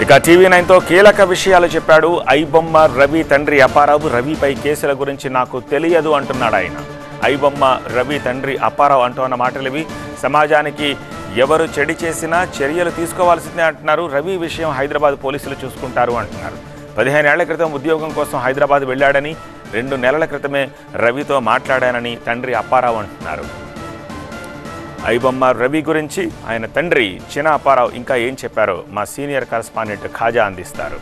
ఇక టీవీ9తో కీలక విషయాలు చెప్పాడు ఐబొమ్మ రవి తండ్రి అప్పారావు. రవిపై కేసుల గురించి నాకు తెలియదు అంటున్నాడు ఆయన. ఐబొమ్మ రవి తండ్రి అప్పారావు అంటున్న మాటలివి. సమాజానికి ఎవరు చెడు చేసినా చర్యలు తీసుకోవాల్సిందే అంటున్నారు. రవి విషయం హైదరాబాద్ పోలీసులు చూసుకుంటారు అంటున్నారు. 15 ఏళ్ల క్రితం ఉద్యోగం కోసం హైదరాబాద్ వెళ్ళాడని, 2 నెలల క్రితమే రవితో మాట్లాడానని తండ్రి అప్పారావు అంటున్నారు. ఐబొమ్మ రవి గురించి ఆయన తండ్రి చిన అప్పారావు ఇంకా ఏం చెప్పారో మా సీనియర్ కరెస్పాండెంట్ ఖాజా అందిస్తారు.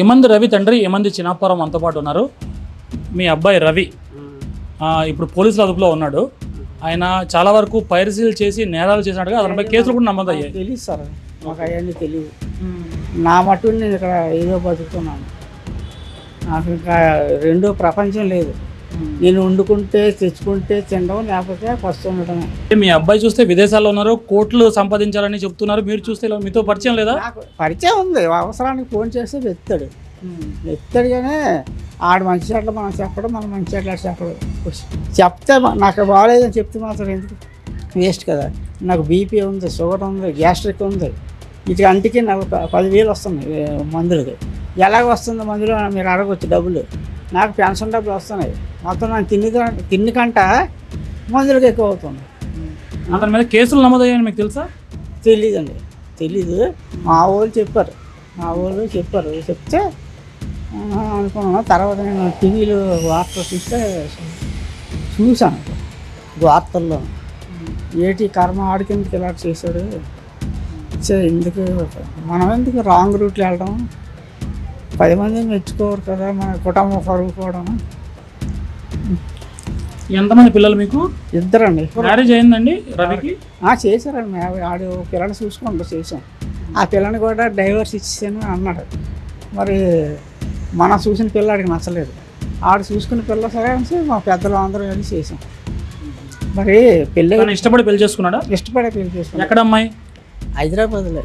ఏమంది రవి తండ్రి, ఏమంది చిన అప్పారావు మనతో పాటు ఉన్నారు. మీ అబ్బాయి రవి ఇప్పుడు పోలీసుల అదుపులో ఉన్నాడు. ఆయన చాలా వరకు పైరసీలు చేసి నేరాలు చేసినట్టుగా అతనిపై కేసులు కూడా నమోదయ్యాయి. తెలియదు సార్, మాకు అవన్నీ తెలియదు. నా మటు నేను ఇక్కడ ఏదో బతుకుతున్నాను. నాకు ఇంకా రెండో ప్రపంచం లేదు. నేను వండుకుంటే తెచ్చుకుంటే తినడం, లేకపోతే ఫస్ట్ ఉండడమే. మీ అబ్బాయి చూస్తే విదేశాల్లో ఉన్నారు, కోట్లు సంపాదించాలని చెప్తున్నారు. మీరు చూస్తే మీతో పరిచయం లేదా? నాకు పరిచయం ఉంది. అవసరానికి ఫోన్ చేస్తే వెత్తాడు కానీ ఆడు మంచి చెట్లు మనం చెప్పడం, మనం మంచి చెట్లు చెప్పడం. చెప్తే నాకు బాగాలేదని చెప్తే మాత్రం ఎందుకు వేస్ట్ కదా. నాకు బీపీ ఉంది, షుగర్ ఉంది, గ్యాస్ట్రిక్ ఉంది. ఇటు అంటికి నాకు 10,000 వస్తుంది మందులకి. ఎలాగ వస్తుంది మందులు మీరు అడగవచ్చు డబ్బులు. నాకు పెన్షన్ డబ్బులు వస్తున్నాయి. మొత్తం నాకు తిండి కంట మందులకు ఎక్కువ అవుతుంది. అతని మీద కేసులు నమోదయ్యాయని మీకు తెలుసా? తెలీదండి, తెలీదు. మా వాళ్ళు చెప్పారు, చెప్తే అనుకున్నాను. తర్వాత నేను టీవీలో వార్తలు చూశాను. వార్తల్లో ఏటి కర్మ ఆడికిందుకు ఇలా చేశాడు. ఎందుకు మనం ఎందుకు రాంగ్ రూట్లో వెళ్ళడం? 10 మంది మెచ్చుకోరు కదా, మన కుటుంబం పరుగుకోవడం. ఎంతమంది పిల్లలు మీకు? 2 అండి. మ్యారేజ్ అయిందండి రవికి? చేశారండి. ఆడు పిల్లని చూసుకుంటూ చేసాం. ఆ పిల్లని కూడా డైవర్స్ ఇచ్చేసాను అన్నాడు. మరి మనం చూసిన పిల్లాడికి నచ్చలేదు. ఆడు చూసుకున్న పిల్ల సరే అని మా పెద్దలు అందరూ వెళ్ళి చేసాం. మరి పెళ్ళి ఇష్టపడి పెళ్లి చేసుకున్నాడా? ఇష్టపడే పెళ్లి చేసుకున్నాడు. ఎక్కడ అమ్మాయి? హైదరాబాద్లో.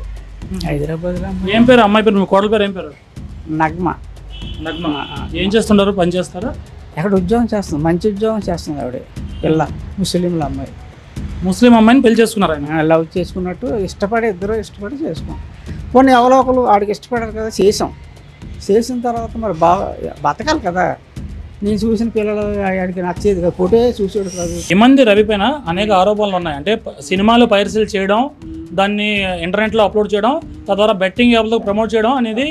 ఏం పేరు అమ్మాయి పేరు? మీ కోడల పేరు ఏం పేరు? నగ్మ. ఏం చేస్తుంటారు? పని చేస్తారా? ఎక్కడ ఉద్యోగం చేస్తుంది, మంచి ఉద్యోగం చేస్తుంది ఆవిడ. పిల్ల ముస్లింల అమ్మాయి. ముస్లిం అమ్మాయిని పెళ్లి చేసుకున్నారు ఆయన? లవ్ చేసుకున్నట్టు ఇద్దరు ఇష్టపడి చేసుకున్నాం. కొన్ని ఎవరో ఒకరు ఆడికి ఇష్టపడారు కదా, చేసిన తర్వాత మరి బాగా బతకాలి కదా. నేను చూసిన పిల్లలు ఆడికి నచ్చేది కదా, ఫోటో చూసాడు కాదు. ఏమంది రవి పైన అనేక ఆరోపణలు ఉన్నాయి. అంటే సినిమాలు పైరసీలు చేయడం, దాన్ని ఇంటర్నెట్లో అప్లోడ్ చేయడం, తద్వారా బెట్టింగ్ యాప్లో ప్రమోట్ చేయడం అనేది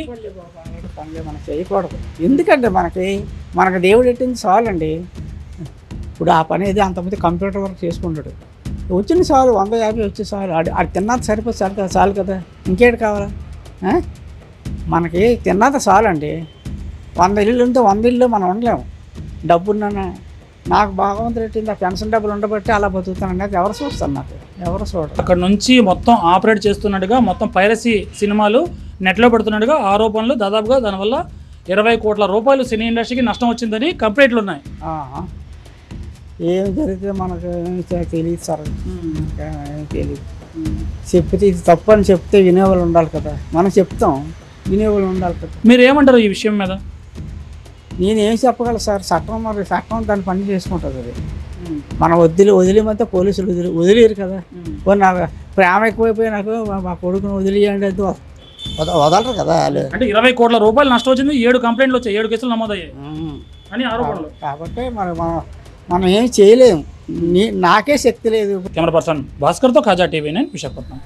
పనులే మనం చేయకూడదు. ఎందుకంటే మనకు దేవుడు ఎట్టింది చాలండి. ఇప్పుడు ఆ పని ఏది అంతమంది కంప్యూటర్ వర్క్ చేసుకుంటాడు. వచ్చిన చాలు, 150 వచ్చే చాలు. ఆడు తిన్నది సరిపోతే చాలు కదా, ఇంకేటి కావాలా? మనకి తిన్నది చాలండి. 100 ఇళ్ళు ఉంటే 100 ఇళ్ళు మనం ఉండలేము. డబ్బున్నా నాకు భగవంతుడు పెట్టింది ఆ పెన్షన్ డబ్బులు ఉండబట్టి అలా బతుకుతానండి. అది ఎవరు చూస్తారు? నాకు ఎవరు చూడరు. అక్కడ నుంచి మొత్తం ఆపరేట్ చేస్తున్నట్టుగా, మొత్తం పైరసీ సినిమాలు నెట్లో పెడుతున్నట్టుగా ఆరోపణలు. దాదాపుగా దానివల్ల 20 కోట్ల రూపాయలు సినీ ఇండస్ట్రీకి నష్టం వచ్చిందని కంప్లైంట్లు ఉన్నాయి. ఏం జరిగితే మనకు తెలియదు సార్, ఏం తెలియదు. చెప్తే ఇది తప్పు అని చెప్తే వినేవాళ్ళు ఉండాలి కదా. మనం చెప్తాం, వినేవాళ్ళు ఉండాలి కదా. మీరు ఏమంటారు ఈ విషయం మీద? నేనేం చెప్పగలను సార్? చట్టం దాన్ని పని చేసుకుంటుంది. అది మనం వదిలేమంటే పోలీసులు వదిలేరు కదా. నా ప్రేమ ఎక్కువైపోయి నాకు మా కొడుకుని వదిలేయండి అంటే వదలరు కదా వాళ్ళు. అంటే 20 కోట్ల రూపాయలు నష్టం వచ్చింది, 7 కంప్లైంట్లు వచ్చాయి, 7 కేసులు నమోదయ్యాయి అని ఆరోపణలు. కాబట్టి మనం ఏం చేయలేము. నాకే శక్తి లేదు. కెమెరా పర్సన్ భాస్కర్తో ఖాజా టీవీ9 విశాఖపట్నం.